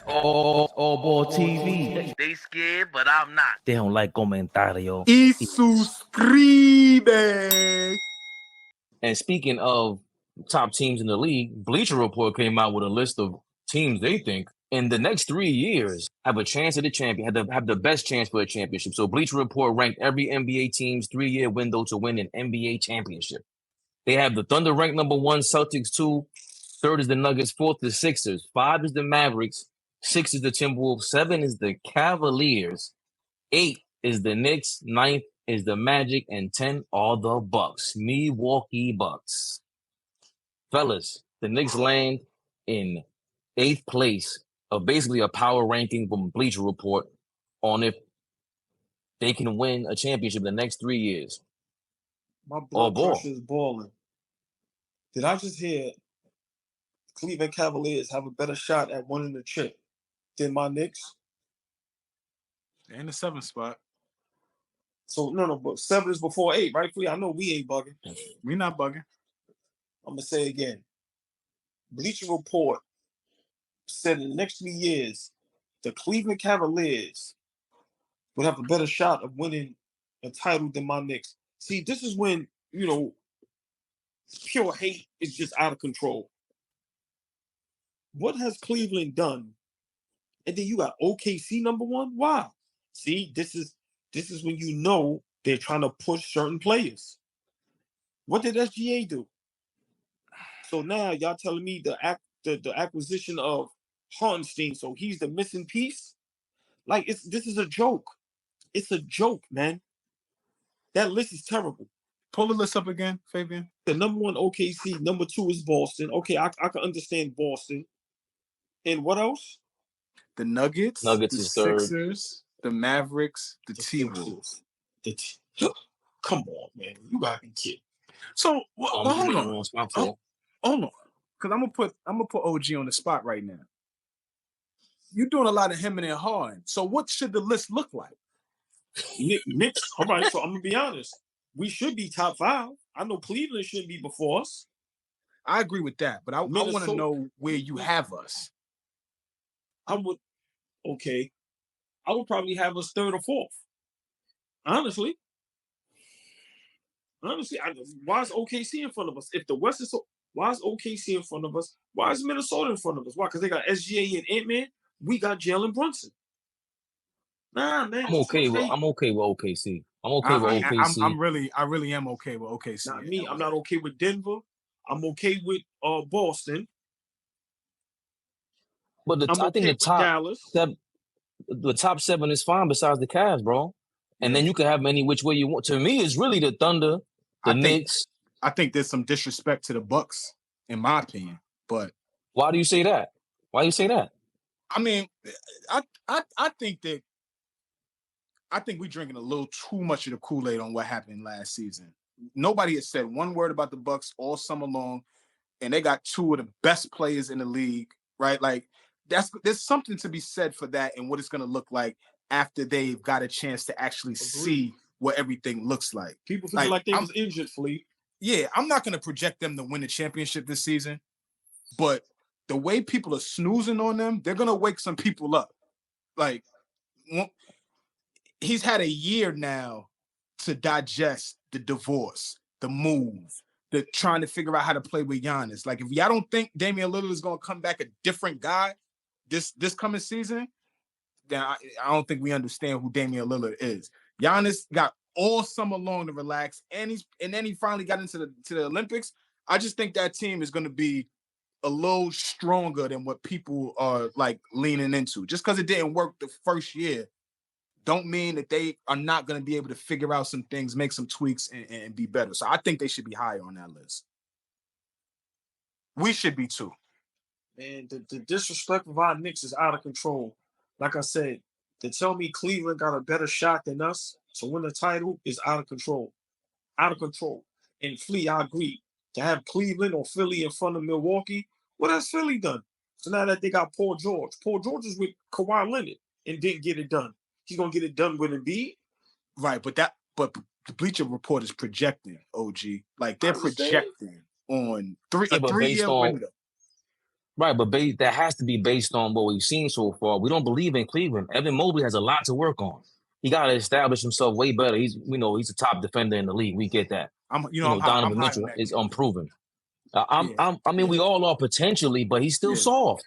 AllBall TV. They scared, but I'm not. They don't like comentario. Y suscribe. And speaking of top teams in the league, Bleacher Report came out with a list of teams they think in the next 3 years have a chance at the champion, have the best chance for a championship. So Bleacher Report ranked every NBA team's 3-year window to win an NBA championship. They have the Thunder ranked number 1, Celtics 2, 3rd is the Nuggets, 4th the Sixers, 5 is the Mavericks, 6 is the Timberwolves, 7 is the Cavaliers, 8 is the Knicks, 9th is the Magic, and 10 are the Bucks. Milwaukee Bucks. Fellas, the Knicks land in 8th place of basically a power ranking from Bleacher Report on if they can win a championship in the next 3 years. My blood pressure is boiling. Did I just hear Cleveland Cavaliers have a better shot at winning the chip than my Knicks? They're in the 7th spot. So no, but 7 is before 8, right? I know we ain't bugging. We not bugging. I'm gonna say it again. Bleacher Report said in the next 3 years, the Cleveland Cavaliers would have a better shot of winning a title than my Knicks. See, this is when, pure hate is just out of control. What has Cleveland done? And then you got OKC number 1. Why? See, this is when you know they're trying to push certain players. What did SGA do? So now y'all telling me the acquisition of Hartenstein, so he's the missing piece? Like this is a joke. It's a joke, man. That list is terrible. Pull the list up again, Fabian. The number 1 OKC, number 2 is Boston. Okay, I can understand Boston. And what else? The Nuggets, The is third. Sixers, the Mavericks, the T-Wolves. Come on, man. You gotta be kidding. So hold on. Hold on. Because I'm gonna put OG on the spot right now. You're doing a lot of hemming and hawing. So what should the list look like? Knicks. All right, so I'm gonna be honest. We should be top 5. I know Cleveland shouldn't be before us. I agree with that, but I want to know where you have us. I would probably have us 3rd or 4th. Honestly, why is OKC in front of us? If the West is so, why is OKC in front of us? Why is Minnesota in front of us? Why? Because they got SGA and Ant-Man. We got Jalen Brunson. Nah, man. I'm okay with OKC. I'm okay with OKC. I really am okay with OKC. Not me. I'm not okay with Denver. I'm okay with Boston. But I think the top 7 is fine besides the Cavs, bro. And then you can have them any which way you want. To me, it's really the Thunder, Knicks. I think there's some disrespect to the Bucks, in my opinion. But why do you say that? Why do you say that? I mean, I think we're drinking a little too much of the Kool-Aid on what happened last season. Nobody has said one word about the Bucks all summer long, and they got 2 of the best players in the league, right? Like there's something to be said for that and what it's going to look like after they've got a chance to actually see what everything looks like. People feel like they was injured, Fleet. Yeah, I'm not going to project them to win the championship this season, but the way people are snoozing on them, they're going to wake some people up. Like, he's had a year now to digest the divorce, the move, the trying to figure out how to play with Giannis. Like, if y'all don't think Damian Lillard is going to come back a different guy this coming season, then I don't think we understand who Damian Lillard is. Giannis got all summer long to relax, and then he finally got into the Olympics. I just think that team is going to be a little stronger than what people are like leaning into. Just because it didn't work the first year, don't mean that they are not going to be able to figure out some things, make some tweaks, and be better. So I think they should be higher on that list. We should be too. Man, the disrespect of our Knicks is out of control. Like I said, to tell me Cleveland got a better shot than us to win the title is out of control. Out of control. And Flea, I agree. To have Cleveland or Philly in front of Milwaukee, what has Philly done? So now that they got Paul George is with Kawhi Leonard and didn't get it done. He's gonna get it done with Embiid. Right, but the Bleacher Report is projecting, OG. Like they're projecting on a 3-year window. Right, but that has to be based on what we've seen so far. We don't believe in Cleveland. Evan Mobley has a lot to work on. He got to establish himself way better. He's a top defender in the league. We get that. I'm Donovan high Mitchell on that is kid. unproven. Yeah. We all are potentially, but he's still soft.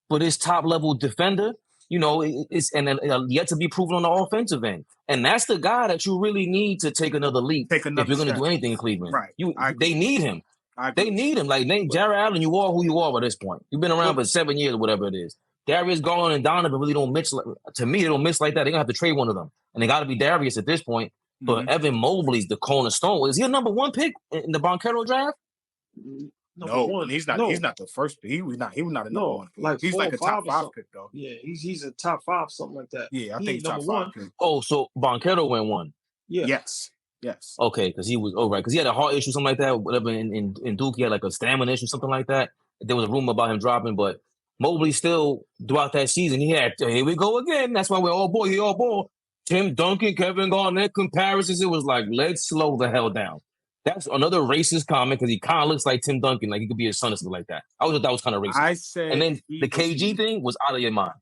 But his top level defender, it's yet to be proven on the offensive end, and that's the guy that you really need to take another leap if you're going to do anything in Cleveland. Right. They need him. They need him. Like Jared Allen, you are who you are by this point. You've been around for 7 years or whatever it is. Darius Garland and Donovan really don't mix. To me, they don't mix like that. They're gonna have to trade one of them, and they got to be Darius at this point. But Evan Mobley's the cornerstone. Is he a number 1 pick in the Banchero draft? No, he's not. No. He's not the first pick. He was not a number 1 pick. Like he's like a top 5 pick though. Yeah, he's a top 5, something like that. Yeah, I think he's top 5 pick. Oh, so Banchero went 1. Yeah. Yes. Okay, because he was right. Because he had a heart issue, something like that. Whatever in Duke, he had like a stamina issue, something like that. There was a rumor about him dropping, but Mobley still throughout that season, he had here we go again. That's why we're all ball. Tim Duncan, Kevin Garnett comparisons. It was like, let's slow the hell down. That's another racist comment because he kind of looks like Tim Duncan, like he could be his son or something like that. I thought that was kind of racist. I said, and then the KG thing was out of your mind.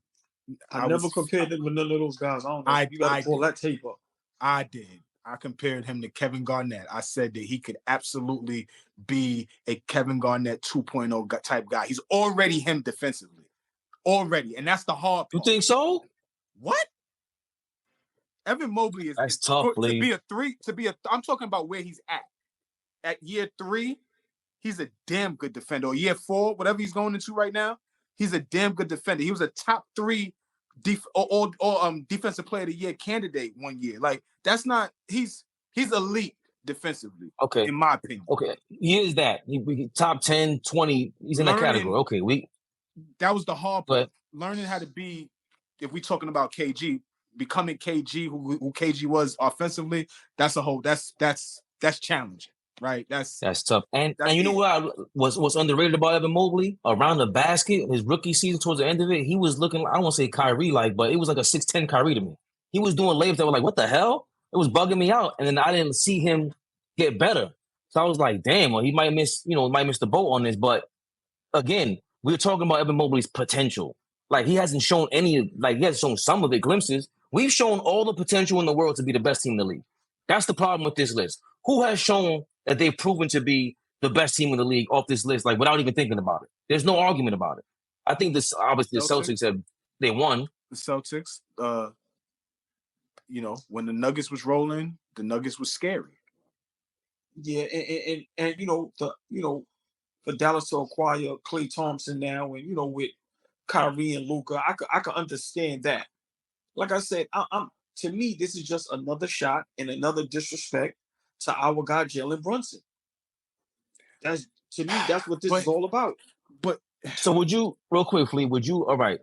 I never compared him with none of those guys. I don't know. You got to pull that tape up. I did. I compared him to Kevin Garnett. I said that he could absolutely be a Kevin Garnett 2.0 type guy. He's already him defensively. Already. And that's the hard part. You think so? What? Evan Mobley is that's tough, to be a 3, I'm talking about where he's at. At year 3, he's a damn good defender. Or year 4, whatever he's going into right now, he's a damn good defender. He was a top 3 defensive player of the year candidate 1 year. Like that's not he's elite defensively. Okay, in my opinion. Okay, he is that. He top 10, 20. He's in that category. Okay, that was the hard part. Learning how to be. If we're talking about KG, becoming KG, who KG was offensively, that's challenging. Right, that's tough. And you know what was underrated about Evan Mobley? Around the basket, his rookie season towards the end of it, he was looking, I don't want to say Kyrie-like, but it was like a 6'10 Kyrie to me. He was doing layups that were like, what the hell? It was bugging me out. And then I didn't see him get better. So I was like, damn, well, he might miss the boat on this. But again, we're talking about Evan Mobley's potential. Like he hasn't shown he has shown some of it, glimpses. We've shown all the potential in the world to be the best team in the league. That's the problem with this list. Who has shown that they've proven to be the best team in the league off this list, like without even thinking about it? There's no argument about it. I think this obviously the Celtics have they won. The Celtics, when the Nuggets was rolling, the Nuggets was scary. Yeah, and for Dallas to acquire Klay Thompson now, and with Kyrie and Luka, I could understand that. Like I said, to me, this is just another shot and another disrespect to our guy Jalen Brunson. That's what this is all about. But so would you, real quickly, all right,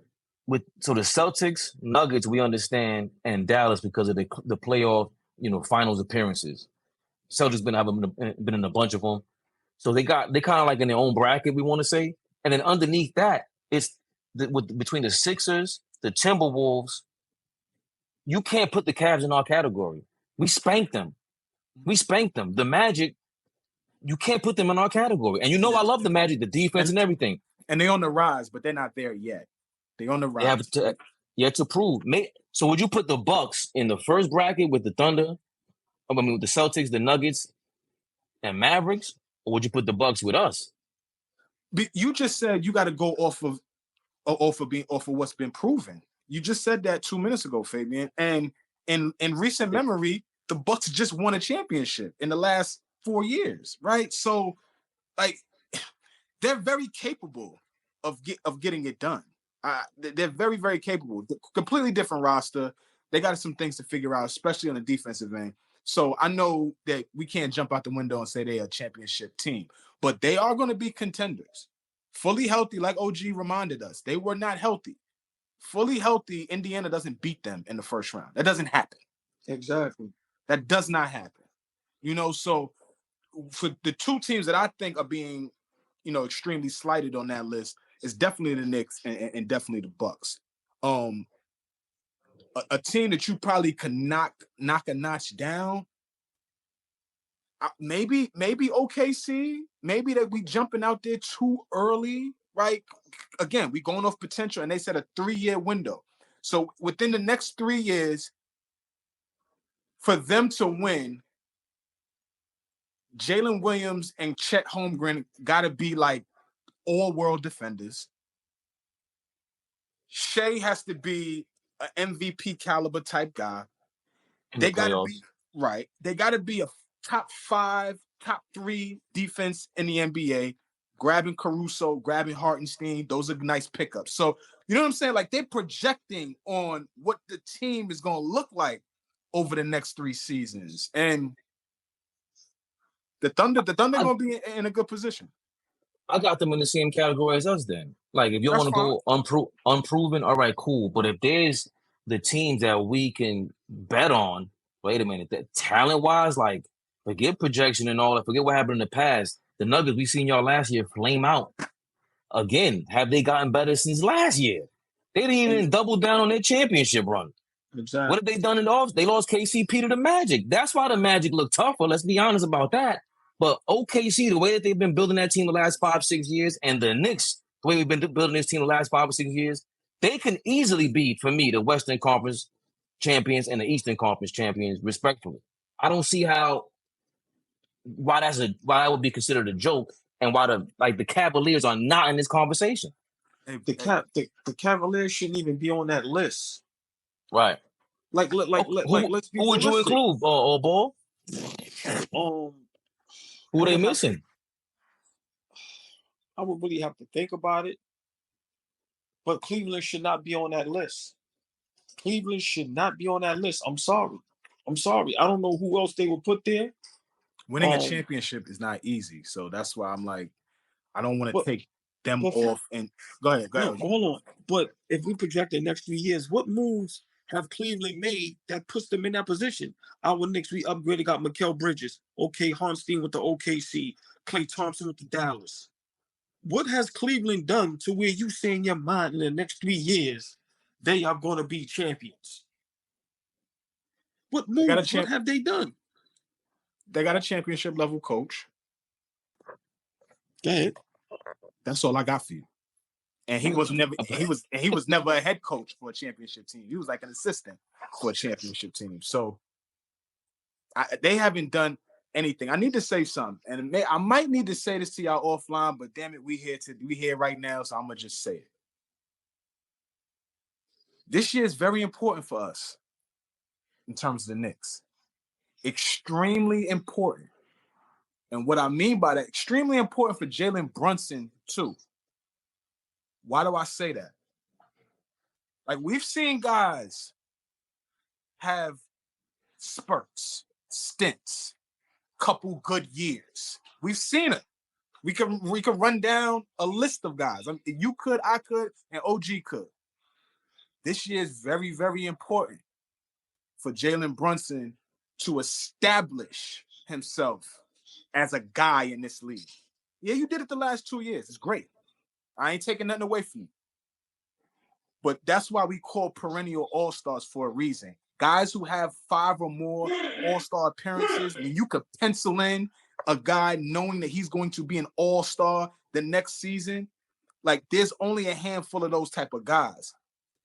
the Celtics, Nuggets, we understand, and Dallas because of the playoff, finals appearances. Celtics been in a bunch of them. So they kind of like in their own bracket, we want to say. And then underneath that, it's between the Sixers, the Timberwolves. You can't put the Cavs in our category. We spanked them. The Magic, you can't put them in our category. And I love the Magic, the defense and everything. And they're on the rise, but they're not there yet. They're on the rise. They have yet to prove. So would you put the Bucks in the first bracket with the Thunder? With the Celtics, the Nuggets, and Mavericks? Or would you put the Bucks with us? You just said you got to go off of what's been proven. You just said that 2 minutes ago, Fabian. And in recent memory, the Bucks just won a championship in the last 4 years, right? So, they're very capable of getting it done. They're very, very capable. Completely different roster. They got some things to figure out, especially on the defensive end. So I know that we can't jump out the window and say they're a championship team, but they are going to be contenders. Fully healthy, like OG reminded us, they were not healthy. Fully healthy, Indiana doesn't beat them in the first round. That doesn't happen. Exactly. That does not happen. So for the two teams that I think are being, extremely slighted on that list is definitely the Knicks and definitely the Bucks. A team that you probably could knock a notch down. Maybe OKC. Maybe that we jumping out there too early right? Again, we going off potential, and they said a 3-year window. So within the next 3 years, for them to win, Jalen Williams and Chet Holmgren got to be like all-world defenders. Shea has to be an MVP caliber type guy. They got to be right. They got to be a top 5, top 3 defense in the NBA. Grabbing Caruso, grabbing Hartenstein, those are nice pickups. So you know what I'm saying? Like they're projecting on what the team is going to look like over the next 3 seasons, and the Thunder going to be in a good position. I got them in the same category as us then. Like, if you want to go unproven, all right, cool. But if there's the teams that we can bet on, wait a minute, that talent-wise, like, forget projection and all that, forget what happened in the past. The Nuggets, we seen y'all last year flame out. Again, have they gotten better since last year? They didn't even double down on their championship run. Exactly. What have they done in the off? They lost KCP to the Magic. That's why the Magic look tougher. Let's be honest about that. But OKC, the way that they've been building that team the last 5-6 years, and the Knicks, the way we've been building this team the last 5 or 6 years, they can easily be, for me, the Western Conference champions and the Eastern Conference champions, respectfully. I don't see why that would be considered a joke, and why the Cavaliers are not in this conversation. The Cavaliers shouldn't even be on that list. Right. Let's be who would you include, AllBall? Who are they missing? I would really have to think about it. But Cleveland should not be on that list. Cleveland should not be on that list. I'm sorry. I don't know who else they would put there. Winning a championship is not easy. So that's why I'm like, I don't want to take them off. And go ahead. No, hold on. But if we project the next 3 years, what moves have Cleveland made that puts them in that position? Our Knicks, we upgraded, got Mikal Bridges, Hartenstein with the OKC, Klay Thompson with the Dallas. What has Cleveland done to where you say in your mind in the next 3 years they are going to be champions? What moves? What have they done? They got a championship level coach. Go ahead. That's all I got for you. And he was never a head coach for a championship team. He was like an assistant for a championship team. So they haven't done anything. I need to say something, and I might need to say this to y'all offline, but damn it, we here right now, so I'm gonna just say it. This year is very important for us in terms of the Knicks. Extremely important. And what I mean by that, extremely important for Jalen Brunson too. Why do I say that? Like, we've seen guys have spurts, stints, couple good years. We've seen it. We could run down a list of guys. I mean, you could, I could, and OG could. This year is very, very important for Jalen Brunson to establish himself as a guy in this league. Yeah, you did it the last 2 years. It's great. I ain't taking nothing away from you. But that's why we call perennial all-stars for a reason. Guys who have 5 or more all-star appearances, and you could pencil in a guy knowing that he's going to be an all-star the next season. Like, there's only a handful of those type of guys.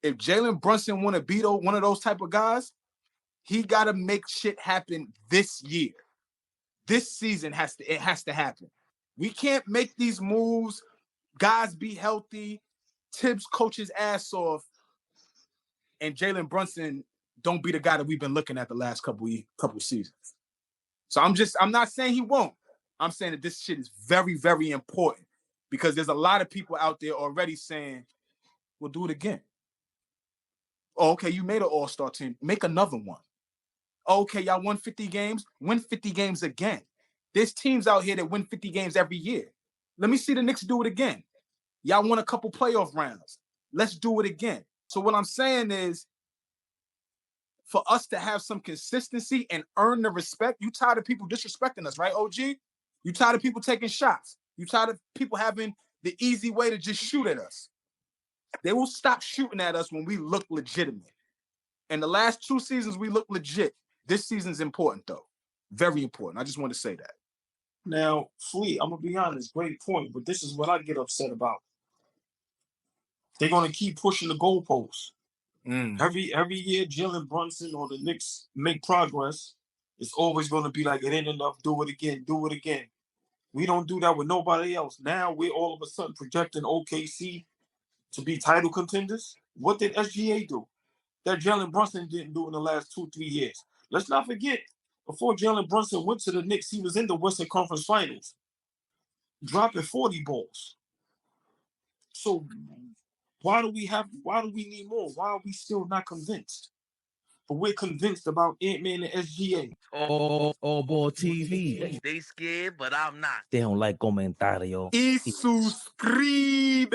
If Jalen Brunson want to be one of those type of guys, he got to make shit happen this year. This season has to happen. We can't make these moves, guys be healthy, Tibbs coach his ass off, and Jalen Brunson don't be the guy that we've been looking at the last couple seasons. So I'm not saying he won't. I'm saying that this shit is very, very important, because there's a lot of people out there already saying, we'll do it again. Oh, okay, you made an all-star team. Make another one. Oh, okay, y'all won 50 games. Win 50 games again. There's teams out here that win 50 games every year. Let me see the Knicks do it again. Y'all won a couple playoff rounds. Let's do it again. So what I'm saying is, for us to have some consistency and earn the respect, you tired of people disrespecting us, right, OG? You tired of people taking shots. You tired of people having the easy way to just shoot at us. They will stop shooting at us when we look legitimate. In the last 2 seasons, we look legit. This season's important, though. Very important. I just want to say that. Now, Fleet, I'm going to be honest, great point, but this is what I get upset about. They're gonna keep pushing the goalposts. Mm. Every year, Jalen Brunson or the Knicks make progress. It's always gonna be like, it ain't enough. Do it again. Do it again. We don't do that with nobody else. Now we're all of a sudden projecting OKC to be title contenders. What did SGA do that Jalen Brunson didn't do in the last 2-3 years? Let's not forget, before Jalen Brunson went to the Knicks, he was in the Western Conference Finals, dropping 40 balls. So why do we need more? Why are we still not convinced? But we're convinced about Ant-Man and SGA. AllBall TV. They scared, but I'm not. Deja un like, comentario. Y suscribe.